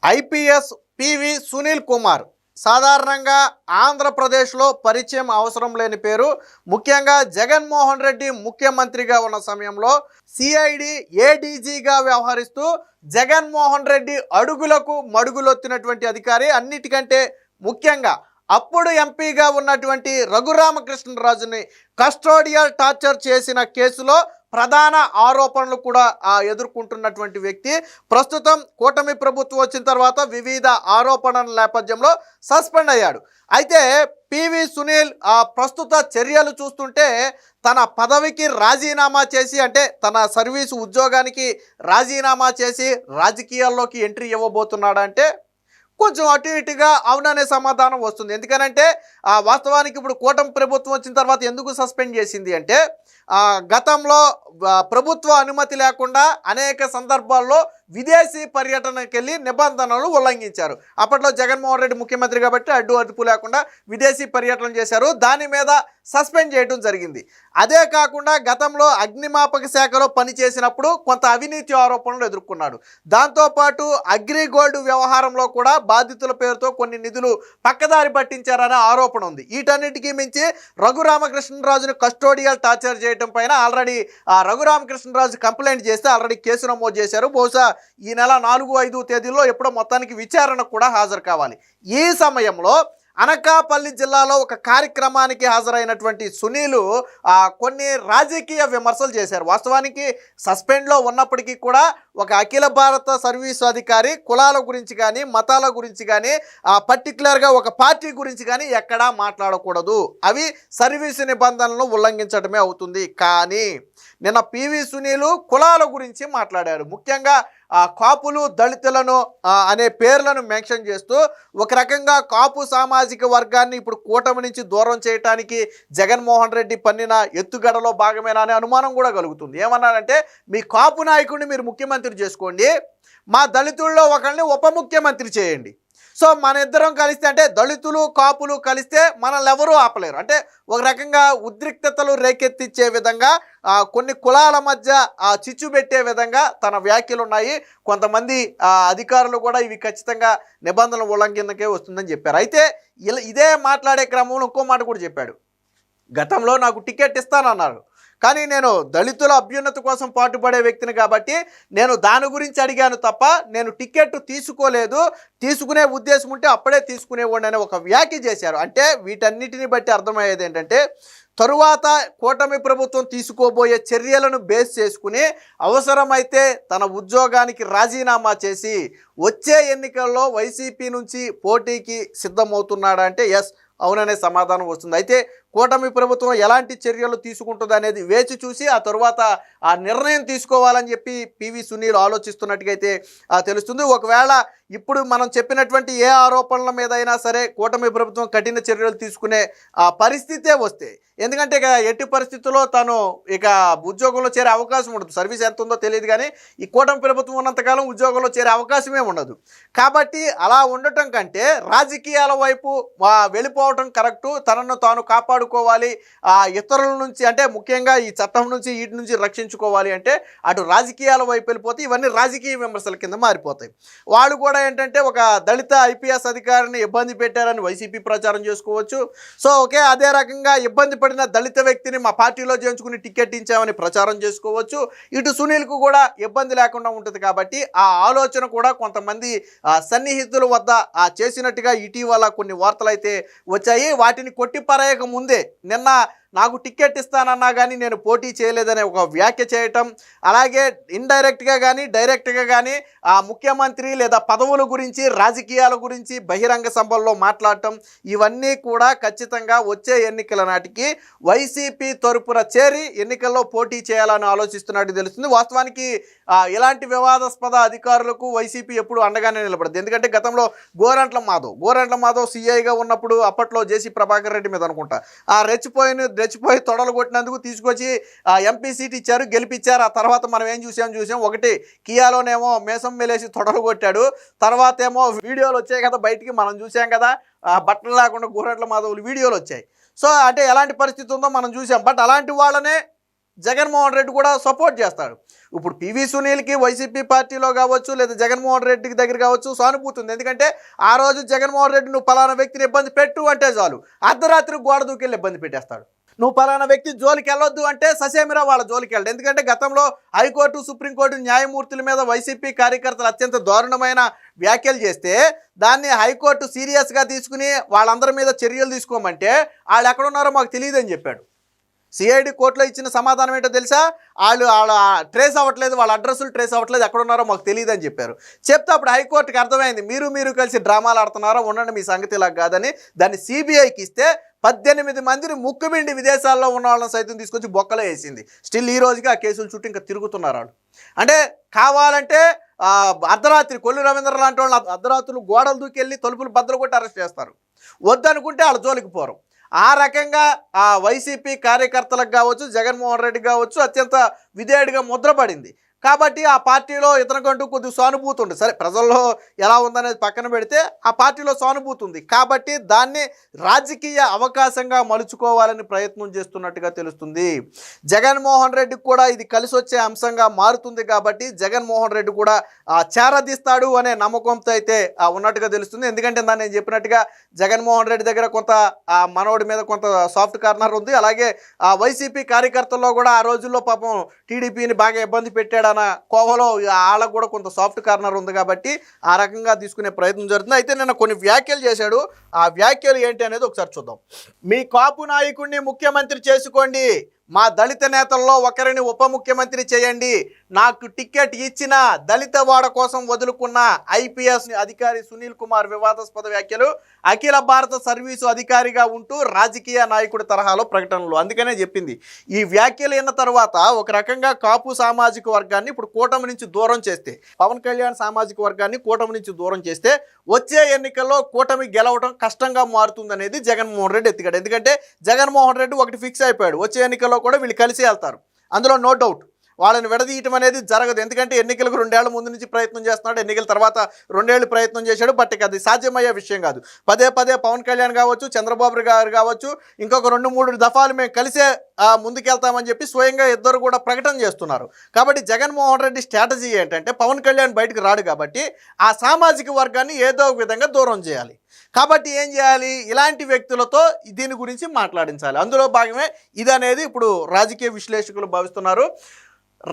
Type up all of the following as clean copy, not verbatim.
IPS PV Sunil Kumar సాధారణంగా ఆంధ్రప్రదేశ్లో పరిచయం అవసరం లేని పేరు. ముఖ్యంగా జగన్మోహన్ రెడ్డి ముఖ్యమంత్రిగా ఉన్న సమయంలో సిఐడి ఏడీజీగా వ్యవహరిస్తూ జగన్మోహన్ రెడ్డి అడుగులకు మడుగులొత్తినటువంటి అధికారి. అన్నిటికంటే ముఖ్యంగా అప్పుడు ఎంపీగా ఉన్నటువంటి రఘురామకృష్ణరాజుని కస్టోడియల్ టార్చర్ చేసిన కేసులో ప్రధాన ఆరోపణలు కూడా ఎదుర్కొంటున్నటువంటి వ్యక్తి. ప్రస్తుతం కూటమి ప్రభుత్వం వచ్చిన తర్వాత వివిధ ఆరోపణల నేపథ్యంలో సస్పెండ్ అయ్యాడు. అయితే పివి సునీల్ ప్రస్తుత చర్యలు చూస్తుంటే తన పదవికి రాజీనామా చేసి, అంటే తన సర్వీసు ఉద్యోగానికి రాజీనామా చేసి రాజకీయాల్లోకి ఎంట్రీ ఇవ్వబోతున్నాడంటే కొంచెం అటు ఇటుగా అవుననే సమాధానం వస్తుంది. ఎందుకనంటే వాస్తవానికి ఇప్పుడు కూటమి ప్రభుత్వం వచ్చిన తర్వాత ఎందుకు సస్పెండ్ చేసింది అంటే గతంలో ప్రభుత్వ అనుమతి లేకుండా అనేక సందర్భాల్లో విదేశీ పర్యటనకు వెళ్ళి నిబంధనలు ఉల్లంఘించారు. అప్పట్లో జగన్మోహన్ రెడ్డి ముఖ్యమంత్రి కాబట్టి అడ్డు అదుపు లేకుండా విదేశీ పర్యటన చేశారు. దాని మీద సస్పెండ్ చేయడం జరిగింది. అదే కాకుండా గతంలో అగ్నిమాపక శాఖలో పనిచేసినప్పుడు కొంత అవినీతి ఆరోపణలు ఎదుర్కొన్నాడు. దాంతోపాటు అగ్రిగోల్డ్ వ్యవహారంలో కూడా బాధితుల పేరుతో కొన్ని నిధులు పక్కదారి పట్టించారనే ఆరోపణ ఉంది. వీటన్నిటికీ మించి రఘురామకృష్ణరాజును కస్టోడియల్ టార్చర్ చేయడం పైన ఆల్రెడీ రఘురామకృష్ణరాజు కంప్లైంట్ చేస్తే ఆల్రెడీ కేసు నమోదు చేశారు. బహుశా ఈ నెల 4-5 తేదీల్లో ఎప్పుడో మొత్తానికి విచారణకు కూడా హాజరు కావాలి. ఈ సమయంలో అనకాపల్లి జిల్లాలో ఒక కార్యక్రమానికి హాజరైనటువంటి సునీలు కొన్ని రాజకీయ విమర్శలు చేశారు. వాస్తవానికి సస్పెండ్లో ఉన్నప్పటికీ కూడా ఒక అఖిల భారత సర్వీసు అధికారి కులాల గురించి కానీ మతాల గురించి కానీ పర్టికులర్గా ఒక పార్టీ గురించి కానీ ఎక్కడా మాట్లాడకూడదు. అవి సర్వీసు నిబంధనలను ఉల్లంఘించడమే అవుతుంది. కానీ నిన్న పివి సునీలు కులాల గురించి మాట్లాడారు. ముఖ్యంగా కాపులు దళితులను అనే పేర్లను మెన్షన్ చేస్తూ ఒక రకంగా కాపు సామాజిక వర్గాన్ని ఇప్పుడు కూటమి నుంచి దూరం చేయడానికి జగన్మోహన్ రెడ్డి పన్నిన ఎత్తుగడలో భాగమేనా అనే అనుమానం కూడా కలుగుతుంది. ఏమన్నారంటే మీ కాపు నాయకుడిని మీరు ముఖ్యమంత్రి చేసుకోండి, మా దళితుల్లో ఒకరిని ఉప ముఖ్యమంత్రి చేయండి. సో మన ఇద్దరం కలిస్తే, అంటే దళితులు కాపులు కలిస్తే మనల్ని ఎవరూ ఆపలేరు. అంటే ఒక రకంగా ఉద్రిక్తతలు రేకెత్తించే విధంగా కొన్ని కులాల మధ్య చిచ్చు పెట్టే విధంగా తన వ్యాఖ్యలు ఉన్నాయి. కొంతమంది అధికారులు కూడా ఇవి ఖచ్చితంగా నిబంధనల ఉల్లంఘనకే వస్తుందని చెప్పారు. అయితే ఇదే మాట్లాడే క్రమంలో ఇంకో మాట కూడా చెప్పాడు. గతంలో నాకు టికెట్ ఇస్తానన్నారు, కానీ నేను దళితుల అభ్యున్నతి కోసం పాటుపడే వ్యక్తిని కాబట్టి నేను దాని గురించి అడిగాను తప్ప నేను టికెట్ తీసుకోలేదు, తీసుకునే ఉద్దేశం ఉంటే అప్పుడే తీసుకునేవాడిని అనే ఒక వ్యాఖ్య చేశారు. అంటే వీటన్నిటిని బట్టి అర్థమయ్యేది ఏంటంటే తరువాత కూటమి ప్రభుత్వం తీసుకోబోయే చర్యలను బేస్ చేసుకుని అవసరమైతే తన ఉద్యోగానికి రాజీనామా చేసి వచ్చే ఎన్నికల్లో వైసీపీ నుంచి పోటీకి సిద్ధమవుతున్నాడంటే ఎస్, అవుననే సమాధానం వస్తుంది. అయితే కూటమి ప్రభుత్వం ఎలాంటి చర్యలు తీసుకుంటుంది అనేది వేచి చూసి ఆ తరువాత ఆ నిర్ణయం తీసుకోవాలని చెప్పి పివి సునీల్ ఆలోచిస్తున్నట్టుగా అయితే తెలుస్తుంది. ఒకవేళ ఇప్పుడు మనం చెప్పినటువంటి ఏ ఆరోపణల మీద అయినా సరే కూటమి ప్రభుత్వం కఠిన చర్యలు తీసుకునే పరిస్థితే వస్తే, ఎందుకంటే ఇక ఎట్టి పరిస్థితుల్లో తను ఇక ఉద్యోగంలో చేరే అవకాశం ఉండదు. సర్వీస్ ఎంత ఉందో తెలియదు, కానీ ఈ కూటమి ప్రభుత్వం ఉన్నంతకాలం ఉద్యోగంలో చేరే అవకాశమే ఉండదు. కాబట్టి అలా ఉండటం కంటే రాజకీయాల వైపు వెళ్ళిపోవటం కరెక్టు. తనను తాను కాపాడుకోవాలి, ఇతరుల నుంచి, అంటే ముఖ్యంగా ఈ చట్టం నుంచి వీటి నుంచి రక్షించుకోవాలి అంటే అటు రాజకీయాల వైపు వెళ్ళిపోతే ఇవన్నీ రాజకీయ విమర్శల కింద మారిపోతాయి. వాళ్ళు కూడా ఏంటంటే ఒక దళిత ఐపీఎస్ అధికారిని ఇబ్బంది పెట్టారని వైసీపీ ప్రచారం చేసుకోవచ్చు. సో ఓకే, అదే రకంగా ఇబ్బంది పడిన దళిత వ్యక్తిని మా పార్టీలో చేర్చుకుని టికెట్ ఇచ్చామని ప్రచారం చేసుకోవచ్చు. ఇటు సునీల్కు కూడా ఇబ్బంది లేకుండా ఉంటుంది. కాబట్టి ఆ ఆలోచన కూడా కొంతమంది సన్నిహితుల వద్ద చేసినట్టుగా ఇటీవల కొన్ని వార్తలు అయితే వచ్చాయి. వాటిని కొట్టిపారేయక ముందే నిన్న నాకు టికెట్ ఇస్తానన్నా కానీ నేను పోటీ చేయలేదనే ఒక వ్యాఖ్య చేయటం, అలాగే ఇండైరెక్ట్గా కానీ డైరెక్ట్గా కానీ ముఖ్యమంత్రి లేదా పదవుల గురించి రాజకీయాల గురించి బహిరంగ సభల్లో మాట్లాడటం, ఇవన్నీ కూడా ఖచ్చితంగా వచ్చే ఎన్నికల నాటికి వైసీపీ తరపున చేరి ఎన్నికల్లో పోటీ చేయాలని ఆలోచిస్తున్నట్టు తెలుస్తుంది. వాస్తవానికి ఇలాంటి వివాదాస్పద అధికారులకు వైసీపీ ఎప్పుడు అండగానే నిలబడదు. ఎందుకంటే గతంలో గోరంట్ల మాధవ్ సీఐగా ఉన్నప్పుడు అప్పట్లో జేసీ ప్రభాకర్ రెడ్డి మీద అనుకుంటా రెచ్చిపోయి తొడలు కొట్టినందుకు తీసుకొచ్చి ఎంపీ సీట్ ఇచ్చారు, గెలిపించారు. ఆ తర్వాత మనం ఏం చూసాం, ఒకటి కియాలోనేమో మేసం మేలేసి తొడలు కొట్టాడు, తర్వాత ఏమో వీడియోలు వచ్చాయి కదా బయటికి, మనం చూసాం కదా బట్టలు లేకుండా గోరంట్ల మాధవులు వీడియోలు వచ్చాయి. సో అంటే ఎలాంటి పరిస్థితి ఉందో మనం చూసాం. బట్ అలాంటి వాళ్ళనే జగన్మోహన్ రెడ్డి కూడా సపోర్ట్ చేస్తాడు. ఇప్పుడు పివి సునీల్కి వైసీపీ పార్టీలో కావచ్చు లేదా జగన్మోహన్ రెడ్డికి దగ్గర కావచ్చు సానుభూతి ఉంది. ఎందుకంటే ఆ రోజు జగన్మోహన్ రెడ్డి నువ్వు పలానా వ్యక్తిని ఇబ్బంది పెట్టు అంటే చాలు అర్ధరాత్రి గోడ దూకెళ్ళి ఇబ్బంది పెట్టేస్తాడు. నువ్వు పలానా వ్యక్తి జోలికి వెళ్ళొద్దు అంటే ససేమిరా వాళ్ళ జోలికి వెళ్ళడు. ఎందుకంటే గతంలో హైకోర్టు సుప్రీంకోర్టు న్యాయమూర్తుల మీద వైసీపీ కార్యకర్తలు అత్యంత దారుణమైన వ్యాఖ్యలు చేస్తే దాన్ని హైకోర్టు సీరియస్గా తీసుకుని వాళ్ళందరి మీద చర్యలు తీసుకోమంటే వాళ్ళు ఎక్కడున్నారో మాకు తెలియదని చెప్పాడు. సిఐడి కోర్టులో ఇచ్చిన సమాధానం ఏంటో తెలుసా? వాళ్ళ ట్రేస్ అవ్వట్లేదు, వాళ్ళ అడ్రస్సులు ట్రేస్ అవ్వట్లేదు, ఎక్కడున్నారో మాకు తెలియదని చెప్పారు. చెప్తే అప్పుడు హైకోర్టుకి అర్థమైంది మీరు కలిసి డ్రామాలు ఆడుతున్నారో ఉండండి మీ సంగతి ఇలా కాదని దాన్ని సిబిఐకి ఇస్తే 18 మందిని ముక్కుబిండి విదేశాల్లో ఉన్న వాళ్ళని సైతం తీసుకొచ్చి బొక్కలో వేసింది. స్టిల్ ఈ రోజుకి ఆ కేసుల చుట్టూ ఇంకా తిరుగుతున్నారు వాళ్ళు. అంటే కావాలంటే అర్ధరాత్రి కొల్లు రవీంద్ర లాంటి వాళ్ళు అర్ధరాత్రులు గోడలు దూకెళ్ళి తలుపులు బద్దలు కొట్టి అరెస్ట్ చేస్తారు. వద్దనుకుంటే వాళ్ళ జోలికి పోరు. ఆ రకంగా ఆ వైసీపీ కార్యకర్తలకు కావచ్చు జగన్మోహన్ రెడ్డి కావచ్చు అత్యంత విధేయుడిగా ముద్రపడింది. కాబట్టి ఆ పార్టీలో ఇతనికంటూ కొద్ది సానుభూతి ఉంది. సరే ప్రజల్లో ఎలా ఉందనేది పక్కన పెడితే ఆ పార్టీలో సానుభూతి ఉంది కాబట్టి దాన్ని రాజకీయ అవకాశంగా మలుచుకోవాలని ప్రయత్నం చేస్తున్నట్టుగా తెలుస్తుంది. జగన్మోహన్ రెడ్డికి కూడా ఇది కలిసి వచ్చే అంశంగా మారుతుంది కాబట్టి జగన్మోహన్ రెడ్డి కూడా చేరదీస్తాడు అనే నమ్మకంతో అయితే ఉన్నట్టుగా తెలుస్తుంది. ఎందుకంటే నేను చెప్పినట్టుగా జగన్మోహన్ రెడ్డి దగ్గర కొంత మనోడి మీద కొంత సాఫ్ట్ కార్నర్ ఉంది. అలాగే వైసీపీ కార్యకర్తల్లో కూడా ఆ రోజుల్లో పాపం టీడీపీని బాగా ఇబ్బంది పెట్టాడు కోవలో వాళ్ళకు కూడా కొంత సాఫ్ట్ కార్నర్ ఉంది కాబట్టి ఆ రకంగా తీసుకునే ప్రయత్నం జరుగుతుంది. అయితే నిన్న కొన్ని వ్యాఖ్యలు చేశాడు. ఆ వ్యాఖ్యలు ఏంటి అనేది ఒకసారి చూద్దాం. మీ కాపు నాయకుడిని ముఖ్యమంత్రి చేసుకోండి, మా దళిత నేతల్లో ఒకరిని ఉప ముఖ్యమంత్రి చేయండి, నాకు టికెట్ ఇచ్చిన దళిత వాడ కోసం వదులుకున్న ఐపీఎస్ అధికారి సునీల్ కుమార్ వివాదాస్పద వ్యాఖ్యలు. అఖిల భారత సర్వీసు అధికారిగా ఉంటూ రాజకీయ నాయకుడి తరహాలో ప్రకటనలు. అందుకనే చెప్పింది ఈ వ్యాఖ్యలు అయిన తర్వాత ఒక రకంగా కాపు సామాజిక వర్గాన్ని ఇప్పుడు కూటమి నుంచి దూరం చేస్తే, పవన్ కళ్యాణ్ సామాజిక వర్గాన్ని కూటమి నుంచి దూరం చేస్తే వచ్చే ఎన్నికల్లో కూటమి గెలవడం కష్టంగా మారుతుందనేది జగన్మోహన్ రెడ్డి ఎత్తికాడు. ఎందుకంటే జగన్మోహన్ రెడ్డి ఒకటి ఫిక్స్ అయిపోయాడు, వచ్చే ఎన్నికల్లో కూడా వీళ్ళు కలిసి వెళ్తారు, అందులో నో డౌట్. వాళ్ళని విడదీయటం అనేది జరగదు. ఎందుకంటే ఎన్నికలకు 2 ఏళ్ల ముందు నుంచి ప్రయత్నం చేస్తున్నాడు, ఎన్నికల తర్వాత 2 ఏళ్ళు ప్రయత్నం చేశాడు. బట్ అది సాధ్యమయ్యే విషయం కాదు. పదే పవన్ కళ్యాణ్ కావచ్చు చంద్రబాబు గారు కావచ్చు ఇంకొక 2-3 దఫాలు మేము కలిసే ముందుకెళ్తామని చెప్పి స్వయంగా ఇద్దరు కూడా ప్రకటన చేస్తున్నారు. కాబట్టి జగన్మోహన్ రెడ్డి స్ట్రాటజీ ఏంటంటే పవన్ కళ్యాణ్ బయటకు రాడు కాబట్టి ఆ సామాజిక వర్గాన్ని ఏదో ఒక విధంగా దూరం చేయాలి. కాబట్టి ఏం చేయాలి, ఇలాంటి వ్యక్తులతో దీని గురించి మాట్లాడించాలి. అందులో భాగమే ఇది అనేది ఇప్పుడు రాజకీయ విశ్లేషకులు భావిస్తున్నారు.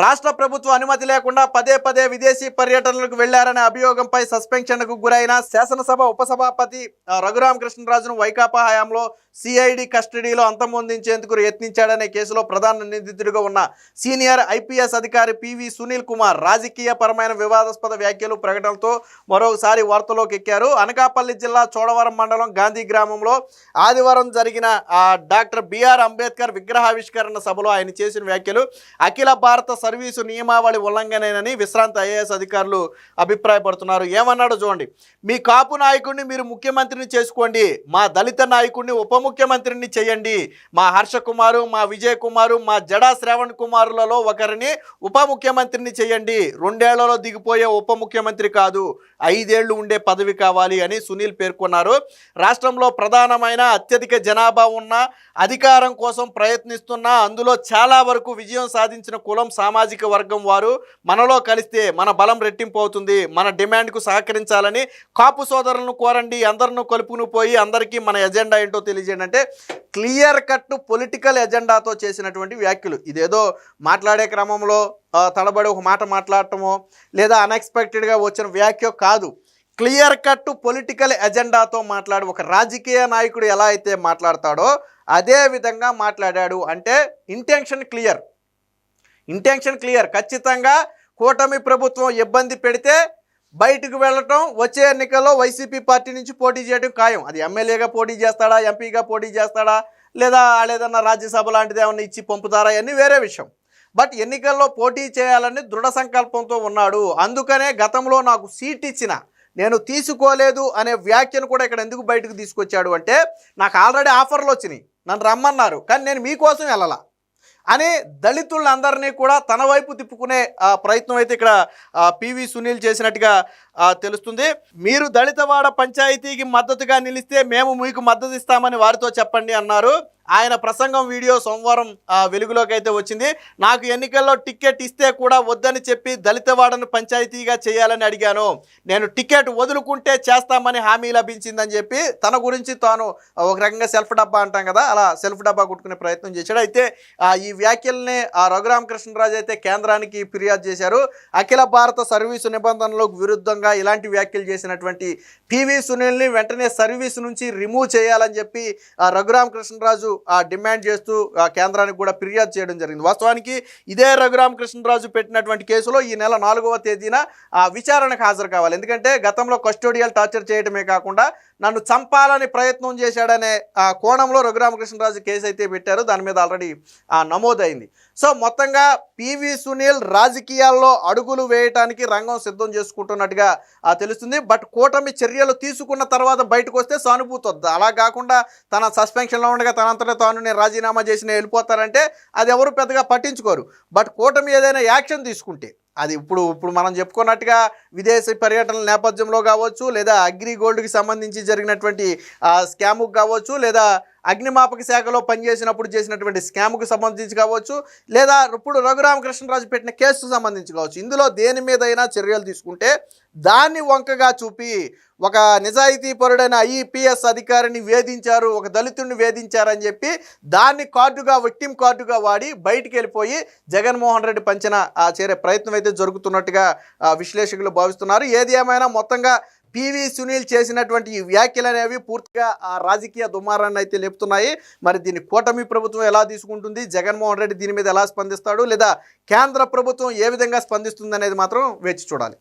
రాష్ట్ర ప్రభుత్వ అనుమతి లేకుండా పదే విదేశీ పర్యటనలకు వెళ్లారనే అభియోగంపై సస్పెన్షన్కు గురైన శాసనసభ ఉపసభాపతి రఘురామకృష్ణరాజును వైకాపా హయాంలో సిఐడి కస్టడీలో అంతమొందించేందుకు యత్నించాడనే కేసులో ప్రధాన నిందితుడిగా ఉన్న సీనియర్ ఐపీఎస్ అధికారి పివి సునీల్ కుమార్ రాజకీయ పరమైన వివాదాస్పద వ్యాఖ్యలు ప్రకటనలతో మరోసారి వార్తలోకి ఎక్కారు. అనకాపల్లి జిల్లా చోడవరం మండలం గాంధీ గ్రామంలో ఆదివారం జరిగిన డాక్టర్ బిఆర్ అంబేద్కర్ విగ్రహావిష్కరణ సభలో ఆయన చేసిన వ్యాఖ్యలు అఖిల భారత సర్వీసు నియమావళి ఉల్లంఘనేనని విశ్రాంత ఐఏఎస్ అధికారులు అభిప్రాయపడుతున్నారు. ఏమన్నాడో చూడండి. మీ కాపు నాయకుడిని మీరు ముఖ్యమంత్రిని చేసుకోండి, మా దళిత నాయకుడిని ఉప ముఖ్యమంత్రిని చేయండి, మా హర్ష కుమారు, మా విజయ్ కుమారు, మా జడా శ్రావణ్ కుమారులలో ఒకరిని ఉప ముఖ్యమంత్రిని చేయండి. 2 ఏళ్లలో దిగిపోయే ఉప ముఖ్యమంత్రి కాదు, 5 ఏళ్లు ఉండే పదవి కావాలి అని సునీల్ పేర్కొన్నారు. రాష్ట్రంలో ప్రధానమైన అత్యధిక జనాభా ఉన్న అధికారం కోసం ప్రయత్నిస్తున్న అందులో చాలా వరకు విజయం సాధించిన కులం సామాజిక వర్గం వారు మనలో కలిస్తే మన బలం రెట్టింపు అవుతుంది. మన డిమాండ్కు సహకరించాలని కాపు సోదరులను కోరండి, అందరిని కలుపును పోయి అందరికీ మన ఎజెండా ఏంటో తెలియజేయండి అంటే క్లియర్ కట్ పొలిటికల్ ఎజెండాతో చేసినటువంటి వ్యాఖ్యలు. ఇదేదో మాట్లాడే క్రమంలో తడబడి ఒక మాట మాట్లాడటమో లేదా అన్ఎక్స్పెక్టెడ్గా వచ్చిన వ్యాఖ్య కాదు. క్లియర్ కట్ పొలిటికల్ ఎజెండాతో మాట్లాడు ఒక రాజకీయ నాయకుడు ఎలా అయితే మాట్లాడతాడో అదే విధంగా మాట్లాడాడు. అంటే ఇంటెన్షన్ క్లియర్. ఖచ్చితంగా కూటమి ప్రభుత్వం ఇబ్బంది పెడితే బయటకు వెళ్ళటం, వచ్చే ఎన్నికల్లో వైసీపీ పార్టీ నుంచి పోటీ చేయడం ఖాయం. అది ఎమ్మెల్యేగా పోటీ చేస్తాడా, ఎంపీగా పోటీ చేస్తాడా, లేదా ఏదన్నా రాజ్యసభ లాంటిది ఏమన్నా ఇచ్చి పంపుతారా అన్నీ వేరే విషయం. బట్ ఎన్నికల్లో పోటీ చేయాలని దృఢ సంకల్పంతో ఉన్నాడు. అందుకనే గతంలో నాకు సీట్ ఇచ్చిన నేను తీసుకోలేదు అనే వ్యాఖ్యను కూడా ఇక్కడ ఎందుకు బయటకు తీసుకొచ్చాడు అంటే నాకు ఆల్రెడీ ఆఫర్లు వచ్చినాయి, నన్ను రమ్మన్నారు, కానీ నేను మీకోసం వెళ్ళాల అని దళితులందరినీ కూడా తన వైపు తిప్పుకునే ప్రయత్నం అయితే ఇక్కడ పివి సునీల్ చేసినట్టుగా తెలుస్తుంది. మీరు దళితవాడ పంచాయతీకి మద్దతుగా నిలిస్తే మేము మీకు మద్దతు ఇస్తామని వారితో చెప్పండి అన్నారు. ఆయన ప్రసంగం వీడియో సోమవారం వెలుగులోకి అయితే వచ్చింది. నాకు ఎన్నికల్లో టికెట్ ఇస్తే కూడా వద్దని చెప్పి దళితవాడను పంచాయతీగా చేయాలని అడిగాను. నేను టికెట్ వదులుకుంటే చేస్తామని హామీ లభించిందని చెప్పి తన గురించి తాను ఒక రకంగా సెల్ఫ్ డబ్బా అంటాం కదా, అలా సెల్ఫ్ డబ్బా కొట్టుకునే ప్రయత్నం చేశాడు. అయితే ఈ వ్యాఖ్యల్ని రఘురామకృష్ణరాజు అయితే కేంద్రానికి ఫిర్యాదు చేశారు. అఖిల భారత సర్వీసు నిబంధనలకు విరుద్ధంగా ఇలాంటి వ్యాఖ్యలు చేసినటువంటి పివి సునీల్ని వెంటనే సర్వీస్ నుంచి రిమూవ్ చేయాలని చెప్పి రఘురామకృష్ణరాజు డిమాండ్ చేస్తూ కేంద్రానికి కూడా ఫిర్యాదు చేయడం జరిగింది. వాస్తవానికి ఇదే రఘురామకృష్ణరాజు పెట్టినటువంటి కేసులో ఈ నెల 4వ తేదీన విచారణకు హాజరు కావాలి. ఎందుకంటే గతంలో కస్టోడియల్ టార్చర్ చేయడమే కాకుండా నన్ను చంపాలని ప్రయత్నం చేశాడనే కోణంలో రఘురామకృష్ణరాజు కేసు అయితే పెట్టారు. దాని మీద ఆల్రెడీ నమోదైంది. సో మొత్తంగా పివి సునీల్ రాజకీయాల్లో అడుగులు వేయటానికి రంగం సిద్ధం చేసుకుంటున్నట్టుగా తెలుస్తుంది. బట్ కూటమి చర్యలు తీసుకున్న తర్వాత బయటకు వస్తే సానుభూతి వద్దు. అలా కాకుండా తన సస్పెన్షన్లో ఉండగా తనంతటా తాను నేను రాజీనామా చేసి వెళ్ళిపోతారంటే అది ఎవరు పెద్దగా పట్టించుకోరు. బట్ కూటమి ఏదైనా యాక్షన్ తీసుకుంటే అది ఇప్పుడు మనం చెప్పుకున్నట్టుగా విదేశీ పర్యటనల నేపథ్యంలో కావచ్చు, లేదా అగ్రిగోల్డ్కి సంబంధించి జరిగినటువంటి స్కాముకు కావచ్చు, లేదా అగ్నిమాపక శాఖలో పనిచేసినప్పుడు చేసినటువంటి స్కామ్కు సంబంధించి కావచ్చు, లేదా ఇప్పుడు రఘురామకృష్ణరాజు పెట్టిన కేసుకు సంబంధించి కావచ్చు, ఇందులో దేని మీదైనా చర్యలు తీసుకుంటే దాన్ని వంకగా చూపి ఒక నిజాయితీపరుడైన ఐపీఎస్ అధికారిని వేధించారు, ఒక దళితుడిని వేధించారని చెప్పి దాన్ని విక్టిమ్ కార్డుగా వాడి బయటికి వెళ్ళిపోయి జగన్మోహన్ రెడ్డి పంచన చేరే ప్రయత్నం అయితే జరుగుతున్నట్టుగా విశ్లేషకులు భావిస్తున్నారు. ఏది ఏమైనా మొత్తంగా పివి సునీల్ చేసినటువంటి ఈ వ్యాఖ్యలు అనేవి పూర్తిగా రాజకీయ దుమారాన్ని అయితే లేపుతున్నాయి. మరి దీన్ని కూటమి ప్రభుత్వం ఎలా తీసుకుంటుంది, జగన్మోహన్ రెడ్డి దీని మీద ఎలా స్పందిస్తాడు, లేదా కేంద్ర ప్రభుత్వం ఏ విధంగా స్పందిస్తుంది అనేది మాత్రం వేచి చూడాలి.